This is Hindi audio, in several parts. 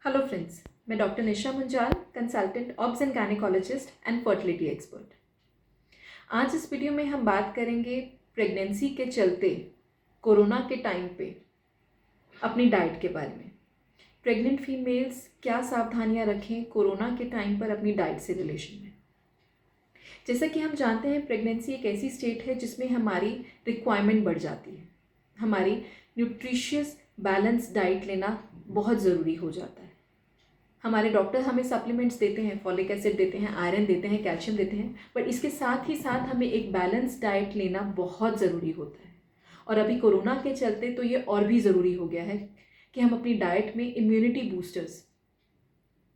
हेलो फ्रेंड्स, मैं doctor Nisha Munjal, consultant obs and gynaecologist and fertility expert. आज इस वीडियो में हम बात करेंगे प्रेगनेंसी के चलते कोरोना के टाइम पे अपनी डाइट के बारे में। प्रेग्नेंट फीमेल्स क्या सावधानियां रखें कोरोना के टाइम पर अपनी डाइट से रिलेशन में। जैसा कि हम जानते हैं, प्रेगनेंसी एक ऐसी स्टेट है जिसमें हमारी रिक्वायरमेंट बढ़ जाती है। हमारी न्यूट्रिशियस बैलेंस डाइट लेना बहुत ज़रूरी हो जाता है। हमारे डॉक्टर हमें सप्लीमेंट्स देते हैं, फॉलिक एसिड देते हैं, आयरन देते हैं, कैल्शियम देते हैं, पर इसके साथ ही साथ हमें एक बैलेंस डाइट लेना बहुत ज़रूरी होता है। और अभी कोरोना के चलते तो ये और भी ज़रूरी हो गया है कि हम अपनी डाइट में इम्यूनिटी बूस्टर्स,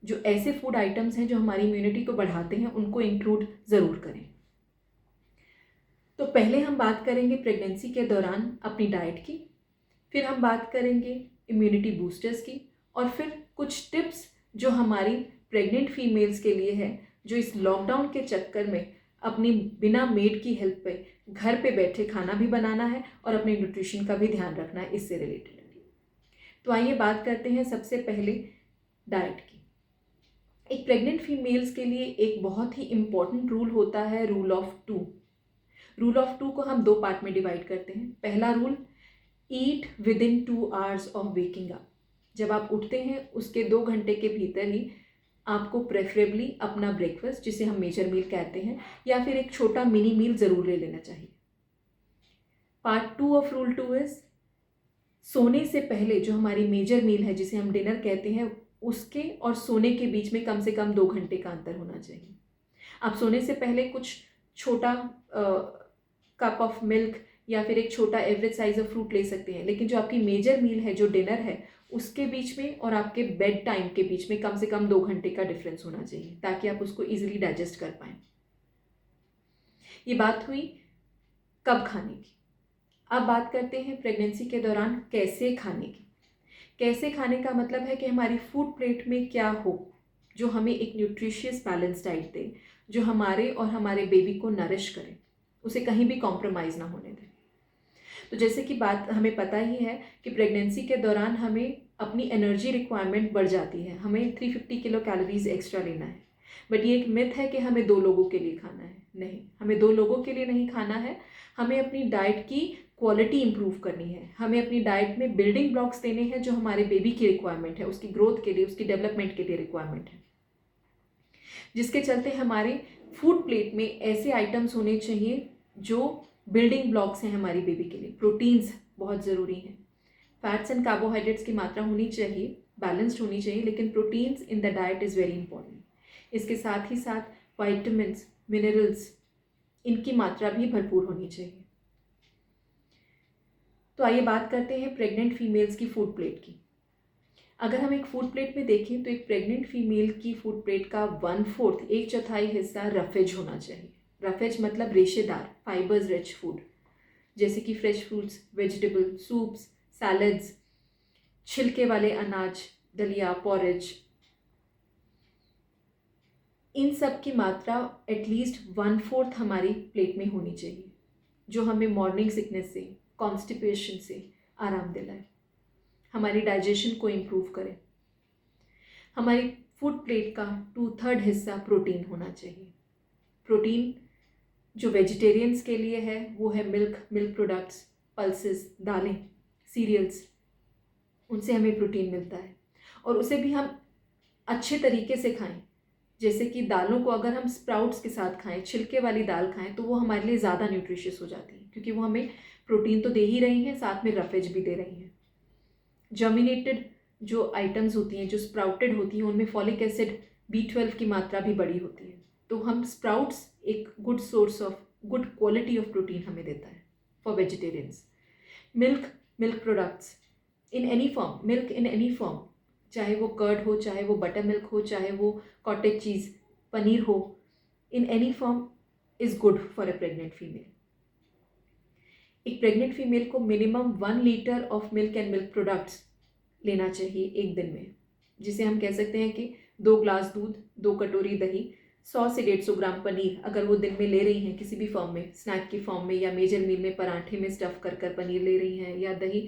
जो ऐसे फूड आइटम्स हैं जो हमारी इम्यूनिटी को बढ़ाते हैं, उनको इंक्लूड ज़रूर करें। तो पहले हम बात करेंगे प्रेगनेंसी के दौरान अपनी डाइट की, फिर हम बात करेंगे इम्यूनिटी बूस्टर्स की, और फिर कुछ टिप्स जो हमारी प्रेग्नेंट फीमेल्स के लिए है, जो इस लॉकडाउन के चक्कर में अपनी बिना मेड की हेल्प पे घर पे बैठे खाना भी बनाना है और अपने न्यूट्रिशन का भी ध्यान रखना है इससे रिलेटेड। तो आइए बात करते हैं सबसे पहले डाइट की। एक प्रेग्नेंट फीमेल्स के लिए एक बहुत ही इम्पॉर्टेंट रूल होता है, rule of two. Rule of two को हम दो पार्ट में डिवाइड करते हैं। पहला rule, eat within 2 hours of waking up. जब आप उठते हैं उसके 2 घंटे के भीतर ही आपको प्रेफरेबली अपना ब्रेकफास्ट, जिसे हम मेजर मील कहते हैं, या फिर एक छोटा मिनी मील ज़रूर ले लेना चाहिए। पार्ट 2 ऑफ रूल 2 इज, सोने से पहले जो हमारी मेजर मील है, जिसे हम डिनर कहते हैं, उसके और सोने के बीच में कम से कम 2 घंटे का अंतर होना चाहिए। आप सोने से पहले कुछ छोटा कप ऑफ मिल्क या फिर एक छोटा एवरेज साइज ऑफ फ्रूट ले सकते हैं, लेकिन जो आपकी मेजर मील है, जो डिनर है, उसके बीच में और आपके बेड टाइम के बीच में कम से कम 2 घंटे का डिफरेंस होना चाहिए, ताकि आप उसको इजीली डाइजेस्ट कर पाएँ। ये बात हुई कब खाने की। अब बात करते हैं प्रेगनेंसी के दौरान कैसे खाने की। कैसे खाने का मतलब है कि हमारी फूड प्लेट में क्या हो जो हमें एक न्यूट्रिशियस बैलेंस डाइट दे, जो हमारे और हमारे बेबी को नरिश करे, उसे कहीं भी कॉम्प्रोमाइज़ ना होने दे। तो जैसे कि बात हमें पता ही है कि प्रेगनेंसी के दौरान हमें अपनी एनर्जी रिक्वायरमेंट बढ़ जाती है, हमें 350 किलो कैलोरीज एक्स्ट्रा लेना है। बट ये एक मिथ है कि हमें 2 लोगों के लिए खाना है। नहीं, हमें 2 लोगों के लिए नहीं खाना है। हमें अपनी डाइट की क्वालिटी इंप्रूव करनी है। हमें अपनी डाइट में बिल्डिंग ब्लॉक्स देने हैं जो हमारे बेबी की रिक्वायरमेंट है, उसकी ग्रोथ के लिए, उसकी डेवलपमेंट के लिए रिक्वायरमेंट है, जिसके चलते हमारे फूड प्लेट में ऐसे आइटम्स होने चाहिए जो बिल्डिंग ब्लॉक्स हैं हमारी बेबी के लिए। प्रोटीन्स बहुत ज़रूरी हैं, फैट्स एंड कार्बोहाइड्रेट्स की मात्रा होनी चाहिए, बैलेंस्ड होनी चाहिए, लेकिन proteins in the diet is very important. इसके साथ ही साथ वाइटामिन्स, मिनरल्स, इनकी मात्रा भी भरपूर होनी चाहिए। तो आइए बात करते हैं प्रेग्नेंट फीमेल्स की फूड प्लेट की। अगर हम एक फूड प्लेट में देखें तो एक प्रेग्नेंट फीमेल की फूड प्लेट का 1/4, 1/4 हिस्सा रफेज होना चाहिए। रफेज मतलब रेशेदार, फाइबर्स रिच फूड, जैसे कि fresh fruits, vegetable, soups, salads, छिलके वाले अनाज, दलिया, पॉरेज, इन सब की मात्रा एटलीस्ट 1/4 हमारी प्लेट में होनी चाहिए, जो हमें मॉर्निंग सिकनेस से, कॉन्स्टिपेशन से आराम दिलाए, हमारी डाइजेशन को इम्प्रूव करे। हमारी फूड प्लेट का 2/3 हिस्सा प्रोटीन होना चाहिए। प्रोटीन जो वेजिटेरियंस के लिए है वो है मिल्क, मिल्क प्रोडक्ट्स, पल्सेस, दालें, सीरियल्स, उनसे हमें प्रोटीन मिलता है, और उसे भी हम अच्छे तरीके से खाएं। जैसे कि दालों को अगर हम स्प्राउट्स के साथ खाएं, छिलके वाली दाल खाएं, तो वो हमारे लिए ज़्यादा न्यूट्रिशियस हो जाती है, क्योंकि वो हमें प्रोटीन तो दे ही रही हैं, साथ में रफेज भी दे रही हैं। जर्मिनेटेड जो आइटम्स होती हैं, जो स्प्राउटेड होती हैं, उनमें फॉलिक एसिड, B12 की मात्रा भी बड़ी होती है। तो हम स्प्राउट्स एक good source of, good quality of protein हमें देता है for vegetarians. Milk, milk products in any form, milk in any form, चाहे वो कर्ड हो, चाहे वो बटर मिल्क हो, चाहे वो कॉटेज चीज़, पनीर हो, in any form is good for a pregnant female. एक प्रेग्नेंट फीमेल को minimum 1 litre of milk and milk products लेना चाहिए एक दिन में, जिसे हम कह सकते हैं कि 2 ग्लास दूध, 2 कटोरी दही, 100 से 150 ग्राम पनीर अगर वो दिन में ले रही हैं किसी भी फॉर्म में, स्नैक की फॉर्म में या मेजर मील में पराठे में स्टफ़ कर पनीर ले रही हैं, या दही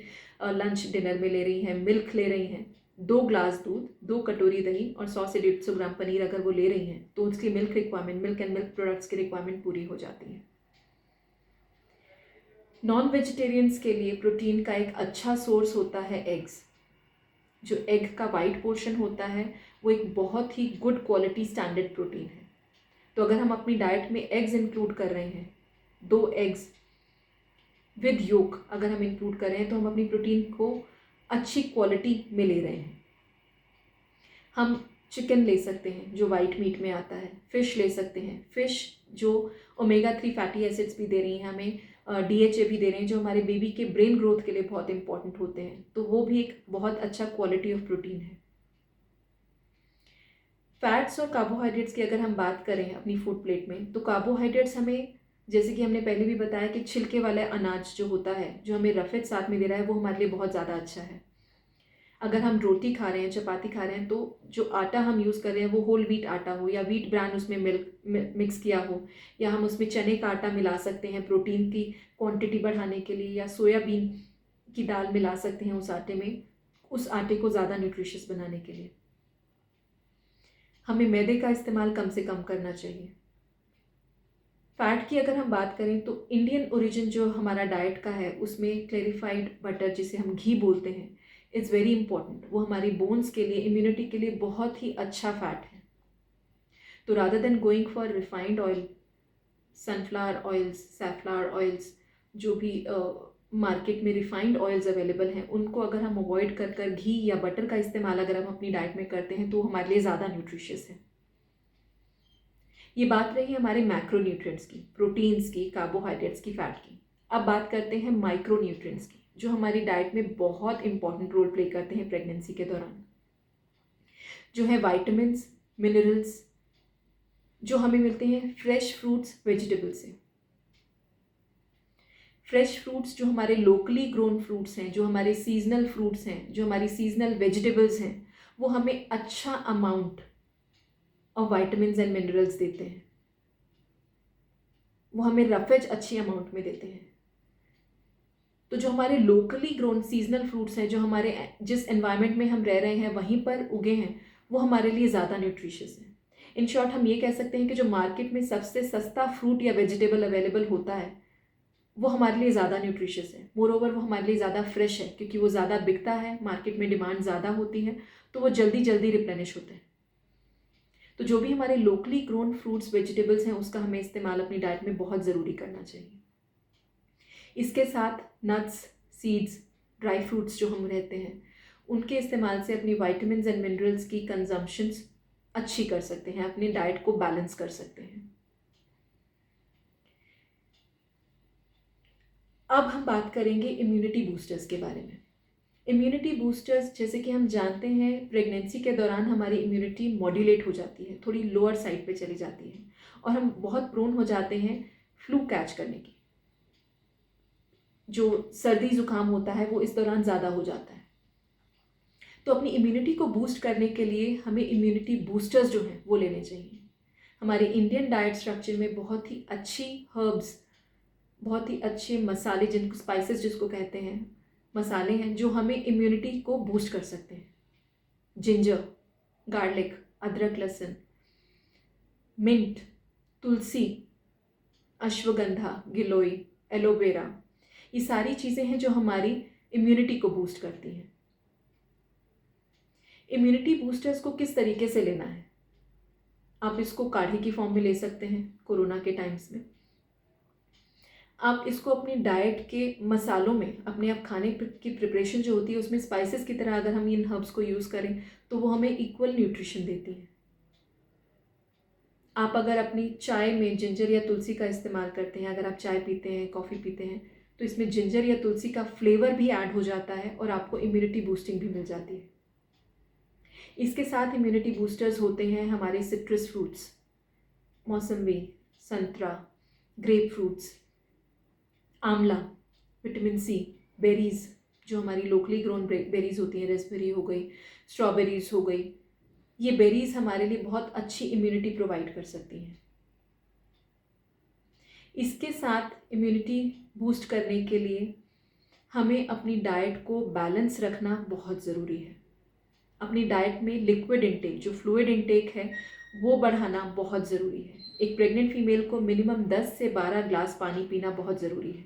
लंच डिनर में ले रही हैं, मिल्क ले रही हैं, 2 ग्लास दूध, 2 कटोरी दही और 100 से 150 ग्राम पनीर अगर वो ले रही हैं तो उसकी milk requirement, milk and milk products की रिक्वायरमेंट पूरी हो जाती है। नॉन वेजिटेरियंस के लिए प्रोटीन का एक अच्छा सोर्स होता है एग्स। जो एग का वाइट पोर्शन होता है वो एक बहुत ही गुड क्वालिटी स्टैंडर्ड प्रोटीन है। तो अगर हम अपनी डाइट में एग्स इंक्लूड कर रहे हैं, 2 एग्स विद योक अगर हम इंक्लूड कर रहे हैं तो हम अपनी प्रोटीन को अच्छी क्वालिटी में ले रहे हैं। हम चिकन ले सकते हैं जो वाइट मीट में आता है, फ़िश ले सकते हैं, फ़िश जो ओमेगा 3 फैटी एसिड्स भी दे रही हैं हमें, DHA भी दे रहे हैं जो हमारे बेबी के ब्रेन ग्रोथ के लिए बहुत इंपॉर्टेंट होते हैं, तो वो भी एक बहुत अच्छा क्वालिटी ऑफ प्रोटीन है। फैट्स और कार्बोहाइड्रेट्स की अगर हम बात करें अपनी फूड प्लेट में, तो कार्बोहाइड्रेट्स हमें, जैसे कि हमने पहले भी बताया कि छिलके वाला अनाज जो होता है जो हमें रफेज साथ में दे रहा है वो हमारे लिए बहुत ज़्यादा अच्छा है। अगर हम रोटी खा रहे हैं, चपाती खा रहे हैं, तो जो आटा हम यूज़ कर रहे हैं वो होल व्हीट आटा हो या व्हीट ब्रांड उसमें मिक्स किया हो, या हम उसमें चने का आटा मिला सकते हैं प्रोटीन की क्वांटिटी बढ़ाने के लिए, या सोयाबीन की दाल मिला सकते हैं उस आटे में, उस आटे को ज़्यादा न्यूट्रिशियस बनाने के लिए। हमें मैदे का इस्तेमाल कम से कम करना चाहिए। फ़ैट की अगर हम बात करें तो इंडियन ओरिजिन जो हमारा डाइट का है उसमें क्लेरिफाइड बटर, जिसे हम घी बोलते हैं, इज़ वेरी इंपॉर्टेंट। वो हमारी बोन्स के लिए, इम्यूनिटी के लिए बहुत ही अच्छा फैट है। तो rather than going for refined oil, sunflower oils, safflower oils, जो भी मार्केट में रिफाइंड ऑयल्स अवेलेबल हैं, उनको अगर हम अवॉइड कर कर घी या बटर का इस्तेमाल अगर हम अपनी डाइट में करते हैं तो हमारे लिए ज़्यादा न्यूट्रिशियस है। ये बात रही हमारे मैक्रोन्यूट्रिएंट्स की, प्रोटीन्स की, कार्बोहाइड्रेट्स की, फैट की। अब बात करते हैं माइक्रोन्यूट्रिएंट्स की, जो हमारी डाइट में बहुत इंपॉर्टेंट रोल प्ले करते हैं प्रेगनेंसी के दौरान, जो है वाइटामिन्स, मिनरल्स, जो हमें मिलते हैं फ्रेश फ्रूट्स, वेजिटेबल्स से। फ्रेश फ्रूट्स जो हमारे लोकली ग्रोन फ्रूट्स हैं, जो हमारे सीजनल फ्रूट्स हैं, जो हमारी सीजनल वेजिटेबल्स हैं, वो हमें अच्छा amount of vitamins and minerals देते हैं। वो हमें रफेज अच्छी अमाउंट में देते हैं। तो जो हमारे लोकली ग्रोन सीजनल फ्रूट्स हैं, जो हमारे जिस एनवायरनमेंट में हम रह रहे हैं वहीं पर उगे हैं, वो हमारे लिए ज़्यादा न्यूट्रिशियस हैं। इन शॉर्ट हम ये कह सकते हैं कि जो मार्केट में सबसे सस्ता फ्रूट या वेजिटेबल अवेलेबल होता है वो हमारे लिए ज़्यादा न्यूट्रिशियस है। मोर ओवर वो हमारे लिए ज़्यादा फ्रेश है, क्योंकि वो ज़्यादा बिकता है, मार्केट में डिमांड ज़्यादा होती है, तो वो जल्दी जल्दी रिप्लेनिश होते हैं। तो जो भी हमारे लोकली ग्रोन फ्रूट्स, वेजिटेबल्स हैं, उसका हमें इस्तेमाल अपनी डाइट में बहुत ज़रूरी करना चाहिए। इसके साथ नट्स, सीड्स, ड्राई फ्रूट्स जो हम रहते हैं, उनके इस्तेमाल से अपनी वाइटामिन्स एंड मिनरल्स की कंजम्पशंस अच्छी कर सकते हैं, अपनी डाइट को बैलेंस कर सकते हैं। अब हम बात करेंगे इम्यूनिटी बूस्टर्स के बारे में। इम्यूनिटी बूस्टर्स, जैसे कि हम जानते हैं, प्रेगनेंसी के दौरान हमारी इम्यूनिटी मॉड्यूलेट हो जाती है, थोड़ी लोअर साइड पे चली जाती है, और हम बहुत प्रोन हो जाते हैं फ्लू कैच करने की। जो सर्दी ज़ुकाम होता है वो इस दौरान ज़्यादा हो जाता है। तो अपनी इम्यूनिटी को बूस्ट करने के लिए हमें इम्यूनिटी बूस्टर्स जो हैं वो लेने चाहिए। हमारे इंडियन डाइट स्ट्रक्चर में बहुत ही अच्छी हर्ब्स, बहुत ही अच्छे मसाले, जिनको स्पाइसेस जिसको कहते हैं, मसाले हैं जो हमें इम्यूनिटी को बूस्ट कर सकते हैं। जिंजर, गार्लिक, अदरक, लहसुन, मिंट, तुलसी, अश्वगंधा, गिलोय, एलोवेरा, ये सारी चीज़ें हैं जो हमारी इम्यूनिटी को बूस्ट करती हैं। इम्यूनिटी बूस्टर्स को किस तरीके से लेना है? आप इसको काढ़े की फॉर्म में ले सकते हैं कोरोना के टाइम्स में। आप इसको अपनी डाइट के मसालों में, अपने आप खाने की प्रिपरेशन जो होती है उसमें स्पाइसेस की तरह अगर हम इन हर्ब्स को यूज़ करें तो वो हमें इक्वल न्यूट्रिशन देती हैं। आप अगर अपनी चाय में जिंजर या तुलसी का इस्तेमाल करते हैं, अगर आप चाय पीते हैं, कॉफ़ी पीते हैं, तो इसमें जिंजर या तुलसी का फ्लेवर भी ऐड हो जाता है और आपको इम्यूनिटी बूस्टिंग भी मिल जाती है। इसके साथ इम्यूनिटी बूस्टर्स होते हैं हमारे सिट्रस फ्रूट्स, मौसम्बी, संतरा, ग्रेप फ्रूट्स, आंवला, विटामिन सी, बेरीज़, जो हमारी लोकली ग्रोन बेरीज़ होती हैं, रेसबेरी हो गई, स्ट्रॉबेरीज़ हो गई, ये बेरीज़ हमारे लिए बहुत अच्छी इम्यूनिटी प्रोवाइड कर सकती हैं। इसके साथ इम्यूनिटी बूस्ट करने के लिए हमें अपनी डाइट को बैलेंस रखना बहुत ज़रूरी है। अपनी डाइट में लिक्विड इंटेक, जो फ्लूइड इंटेक है, वो बढ़ाना बहुत ज़रूरी है। एक प्रेग्नेंट फीमेल को मिनिमम 10 से 12 ग्लास पानी पीना बहुत ज़रूरी है।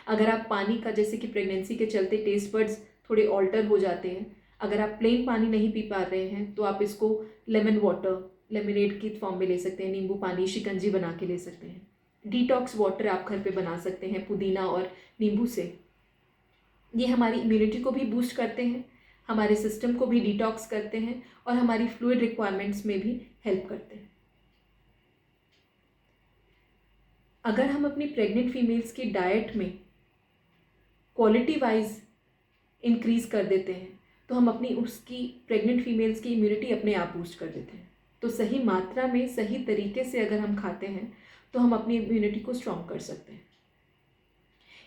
अगर आप पानी का, जैसे कि प्रेगनेंसी के चलते टेस्ट बड्स थोड़े ऑल्टर हो जाते हैं, अगर आप प्लेन पानी नहीं पी पा रहे हैं तो आप इसको लेमन वाटर, लेमनेड की फॉर्म में ले सकते हैं, नींबू पानी, शिकंजी बना के ले सकते हैं। डिटॉक्स वाटर आप घर पे बना सकते हैं पुदीना और नींबू से। ये हमारी इम्यूनिटी को भी बूस्ट करते हैं, हमारे सिस्टम को भी डिटॉक्स करते हैं और हमारी फ्लूइड रिक्वायरमेंट्स में भी हेल्प करते हैं। अगर हम अपनी प्रेग्नेंट फीमेल्स की डाइट में क्वालिटी वाइज इंक्रीज़ कर देते हैं तो हम अपनी उसकी प्रेग्नेंट फीमेल्स की इम्यूनिटी अपने आप बूस्ट कर देते हैं। तो सही मात्रा में, सही तरीके से अगर हम खाते हैं तो हम अपनी इम्यूनिटी को स्ट्रॉन्ग कर सकते हैं।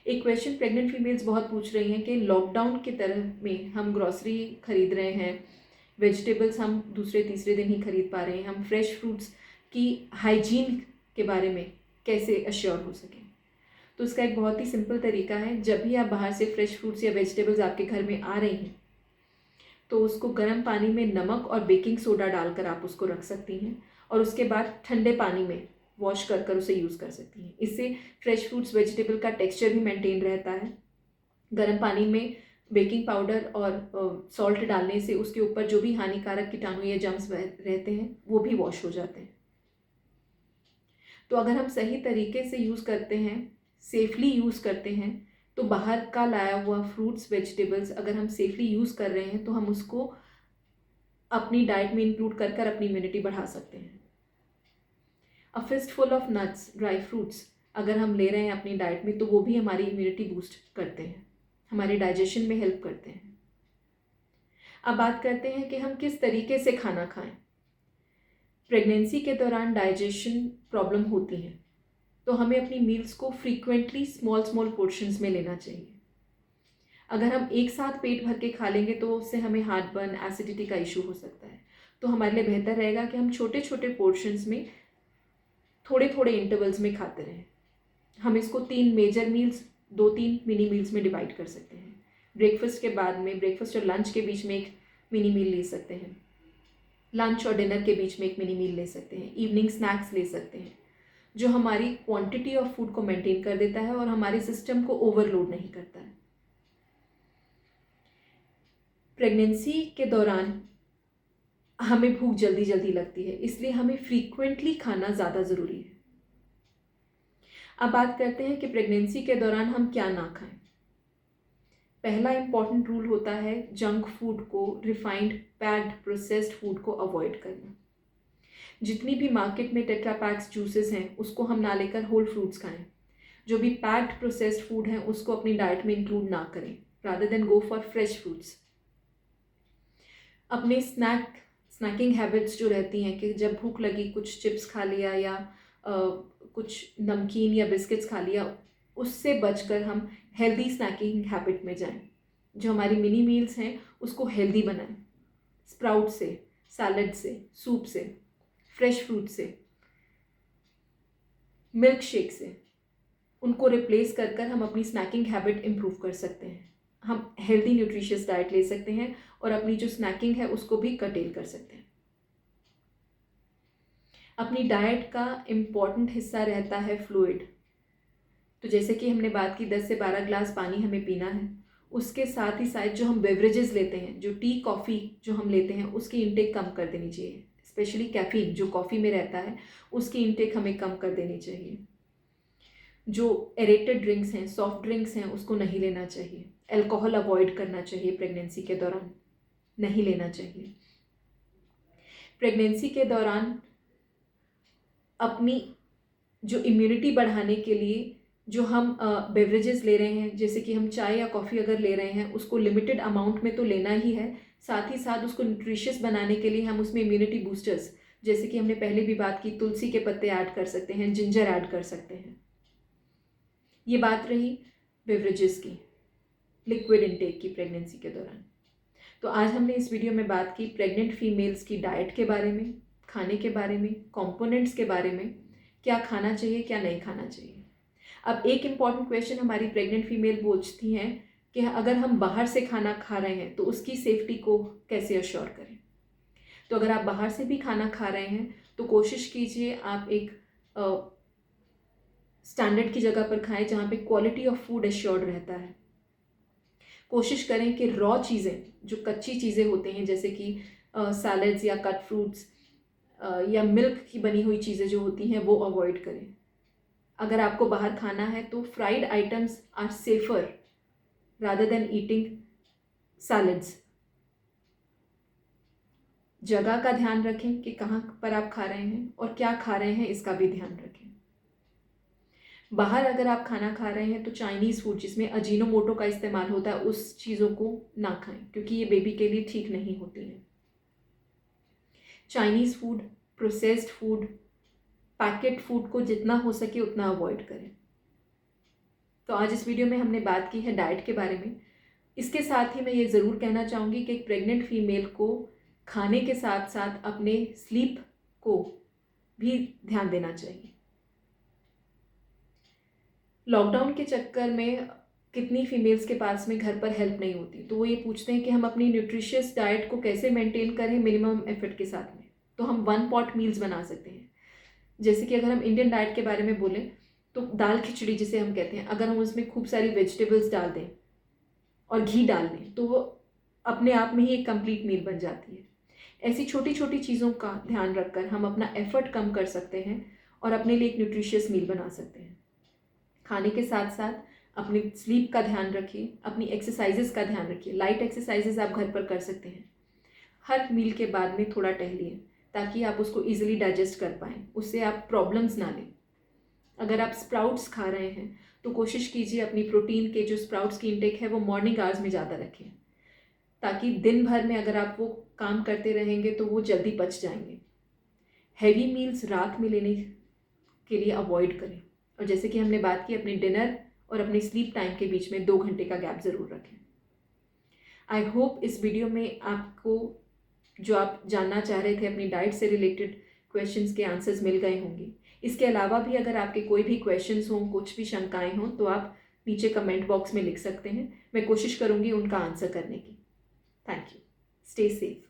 एक क्वेश्चन प्रेग्नेंट फीमेल्स बहुत पूछ रही हैं कि लॉकडाउन की तरह में हम ग्रॉसरी खरीद रहे हैं, वेजिटेबल्स हम दूसरे तीसरे दिन ही खरीद पा रहे हैं, हम फ्रेश फ्रूट्स की हाइजीन के बारे में कैसे अश्योर हो सकें। तो उसका एक बहुत ही सिंपल तरीका है, जब भी आप बाहर से फ्रेश फ्रूट्स या वेजिटेबल्स आपके घर में आ रही हैं तो उसको गर्म पानी में नमक और बेकिंग सोडा डालकर आप उसको रख सकती हैं और उसके बाद ठंडे पानी में वॉश कर कर उसे यूज़ कर सकती हैं। इससे फ्रेश फ्रूट्स वेजिटेबल का टेक्सचर भी मेंटेन रहता है। गर्म पानी में बेकिंग पाउडर और सॉल्ट डालने से उसके ऊपर जो भी हानिकारक कीटाणु या जर्म्स रहते हैं वो भी वॉश हो जाते हैं। तो अगर हम सही तरीके से यूज़ करते हैं, सेफली यूज़ करते हैं, तो बाहर का लाया हुआ फ्रूट्स वेजिटेबल्स अगर हम सेफली यूज़ कर रहे हैं तो हम उसको अपनी डाइट में इंक्लूड कर कर अपनी इम्यूनिटी बढ़ा सकते हैं। A fistful of nuts, dry fruits अगर हम ले रहे हैं अपनी डाइट में तो वो भी हमारी इम्यूनिटी बूस्ट करते हैं, हमारे डाइजेशन में हेल्प करते हैं। अब बात करते हैं कि हम किस तरीके से खाना खाएं। प्रेगनेंसी के दौरान डाइजेशन प्रॉब्लम होती है तो हमें अपनी मील्स को फ्रीक्वेंटली स्मॉल स्मॉल पोर्शंस में लेना चाहिए। अगर हम एक साथ पेट भर के खा लेंगे तो उससे हमें हार्ट बर्न, एसिडिटी का इशू हो सकता है। तो हमारे लिए बेहतर रहेगा कि हम छोटे छोटे पोर्शंस में थोड़े थोड़े इंटरवल्स में खाते रहें। हम इसको 3 मेजर मील्स, 2-3 मिनी मील्स में डिवाइड कर सकते हैं। ब्रेकफास्ट के बाद में, ब्रेकफास्ट और लंच के बीच में एक मिनी मील ले सकते हैं, लंच और डिनर के बीच में एक मिनी मील ले सकते हैं, इवनिंग स्नैक्स ले सकते हैं, जो हमारी क्वांटिटी ऑफ फूड को मेंटेन कर देता है और हमारे सिस्टम को ओवरलोड नहीं करता है। प्रेगनेंसी के दौरान हमें भूख जल्दी जल्दी लगती है, इसलिए हमें फ्रीक्वेंटली खाना ज़्यादा ज़रूरी है। अब बात करते हैं कि प्रेगनेंसी के दौरान हम क्या ना खाएं। पहला इंपॉर्टेंट रूल होता है जंक फूड को, रिफाइंड पैक्ड प्रोसेस्ड फूड को अवॉइड करना। जितनी भी मार्केट में टेट्रा पैक्स जूसेस हैं उसको हम ना लेकर होल फ्रूट्स खाएं। जो भी पैक्ड प्रोसेस्ड फूड है उसको अपनी डाइट में इंक्लूड ना करें, rather than go for fresh fruits. अपने स्नैकिंग हैबिट्स जो रहती हैं कि जब भूख लगी कुछ चिप्स खा लिया या कुछ नमकीन या बिस्किट्स खा लिया, उससे बचकर हम हेल्दी स्नैकिंग हैबिट में जाएं। जो हमारी मिनी मील्स हैं उसको हेल्दी बनाएं, स्प्राउट से, सैलड से, सूप से, फ्रेश फ्रूट से, मिल्क शेक से, उनको रिप्लेस कर कर हम अपनी स्नैकिंग हैबिट इम्प्रूव कर सकते हैं। हम हेल्दी न्यूट्रिशियस डाइट ले सकते हैं और अपनी जो स्नैकिंग है उसको भी कर्टेल कर सकते हैं। अपनी डाइट का इम्पॉर्टेंट हिस्सा रहता है फ्लूइड। तो जैसे कि हमने बात की 10 से 12 ग्लास पानी हमें पीना है, उसके साथ ही साथ जो हम बेवरेजेस लेते हैं, जो टी कॉफ़ी जो हम लेते हैं उसकी इंटेक कम कर देनी चाहिए। स्पेशली कैफीन जो कॉफ़ी में रहता है उसकी इंटेक हमें कम कर देनी चाहिए। जो एरेटेड ड्रिंक्स हैं, सॉफ्ट ड्रिंक्स हैं, उसको नहीं लेना चाहिए। अल्कोहल अवॉइड करना चाहिए, प्रेगनेंसी के दौरान नहीं लेना चाहिए। प्रेगनेंसी के दौरान अपनी जो इम्यूनिटी बढ़ाने के लिए जो हम बेवरेजेस ले रहे हैं, जैसे कि हम चाय या कॉफ़ी अगर ले रहे हैं उसको लिमिटेड अमाउंट में तो लेना ही है, साथ ही साथ उसको न्यूट्रिशियस बनाने के लिए हम उसमें इम्यूनिटी बूस्टर्स, जैसे कि हमने पहले भी बात की, तुलसी के पत्ते ऐड कर सकते हैं, जिंजर ऐड कर सकते हैं। ये बात रही बेवरेजेस की, लिक्विड इनटेक की प्रेगनेंसी के दौरान। तो आज हमने इस वीडियो में बात की प्रेग्नेंट फीमेल्स की डाइट के बारे में, खाने के बारे में, कंपोनेंट्स के बारे में, क्या खाना चाहिए क्या नहीं खाना चाहिए। अब एक इम्पॉर्टेंट क्वेश्चन हमारी प्रेग्नेंट फीमेल पूछती हैं कि अगर हम बाहर से खाना खा रहे हैं तो उसकी सेफ्टी को कैसे अश्योर करें। तो अगर आप बाहर से भी खाना खा रहे हैं तो कोशिश कीजिए आप एक स्टैंडर्ड की जगह पर खाएं जहाँ पे क्वालिटी ऑफ फूड एश्योर्ड रहता है। कोशिश करें कि रॉ चीज़ें, जो कच्ची चीज़ें होती हैं जैसे कि सैलड्स या कट फ्रूट्स या मिल्क की बनी हुई चीज़ें जो होती हैं वो अवॉइड करें। अगर आपको बाहर खाना है तो fried items are safer rather than eating salads. जगह का ध्यान रखें कि कहाँ पर आप खा रहे हैं और क्या खा रहे हैं, इसका भी ध्यान रखें। बाहर अगर आप खाना खा रहे हैं तो चाइनीज़ फूड जिसमें अजीनोमोटो का इस्तेमाल होता है उस चीज़ों को ना खाएं, क्योंकि ये बेबी के लिए ठीक नहीं होती हैं। Chinese food, processed food, packet food को जितना हो सके उतना अवॉइड करें। तो आज इस वीडियो में हमने बात की है डाइट के बारे में। इसके साथ ही मैं ये ज़रूर कहना चाहूँगी कि एक प्रेग्नेंट फीमेल को खाने के साथ साथ अपने स्लीप को भी ध्यान देना चाहिए। लॉकडाउन के चक्कर में कितनी फीमेल्स के पास में घर पर हेल्प नहीं होती, तो वो ये पूछते हैं कि हम अपनी न्यूट्रिशियस डाइट को कैसे मेंटेन करें मिनिमम एफर्ट के साथ में। तो हम 1 पॉट मील्स बना सकते हैं। जैसे कि अगर हम इंडियन डाइट के बारे में बोलें तो दाल खिचड़ी जिसे हम कहते हैं, अगर हम उसमें खूब सारी वेजिटेबल्स डाल दें और घी डाल दें तो वो अपने आप में ही एक कंप्लीट मील बन जाती है। ऐसी छोटी छोटी चीज़ों का ध्यान रखकर हम अपना एफर्ट कम कर सकते हैं और अपने लिए एक न्यूट्रिशियस मील बना सकते हैं। खाने के साथ साथ अपनी स्लीप का ध्यान रखिए, अपनी एक्सरसाइजेस का ध्यान रखिए। लाइट एक्सरसाइजेस आप घर पर कर सकते हैं। हर मील के बाद में थोड़ा टहलिए ताकि आप उसको ईजिली डाइजेस्ट कर पाएँ, उससे आप प्रॉब्लम्स ना लें। अगर आप स्प्राउट्स खा रहे हैं तो कोशिश कीजिए अपनी प्रोटीन के जो स्प्राउट्स की इंटेक है वो मॉर्निंग आवर्स में ज़्यादा रखें, ताकि दिन भर में अगर आप वो काम करते रहेंगे तो वो जल्दी पच जाएंगे। हैवी मील्स रात में लेने के लिए अवॉइड करें, और जैसे कि हमने बात की अपने डिनर और अपने स्लीप टाइम के बीच में 2 घंटे का गैप ज़रूर रखें। आई होप इस वीडियो में आपको जो आप जानना चाह रहे थे अपनी डाइट से रिलेटेड क्वेश्चंस के आंसर्स मिल गए होंगे। इसके अलावा भी अगर आपके कोई भी क्वेश्चंस हों, कुछ भी शंकाएं हों तो आप नीचे कमेंट बॉक्स में लिख सकते हैं। मैं कोशिश करूंगी उनका आंसर करने की। Thank you. Stay safe.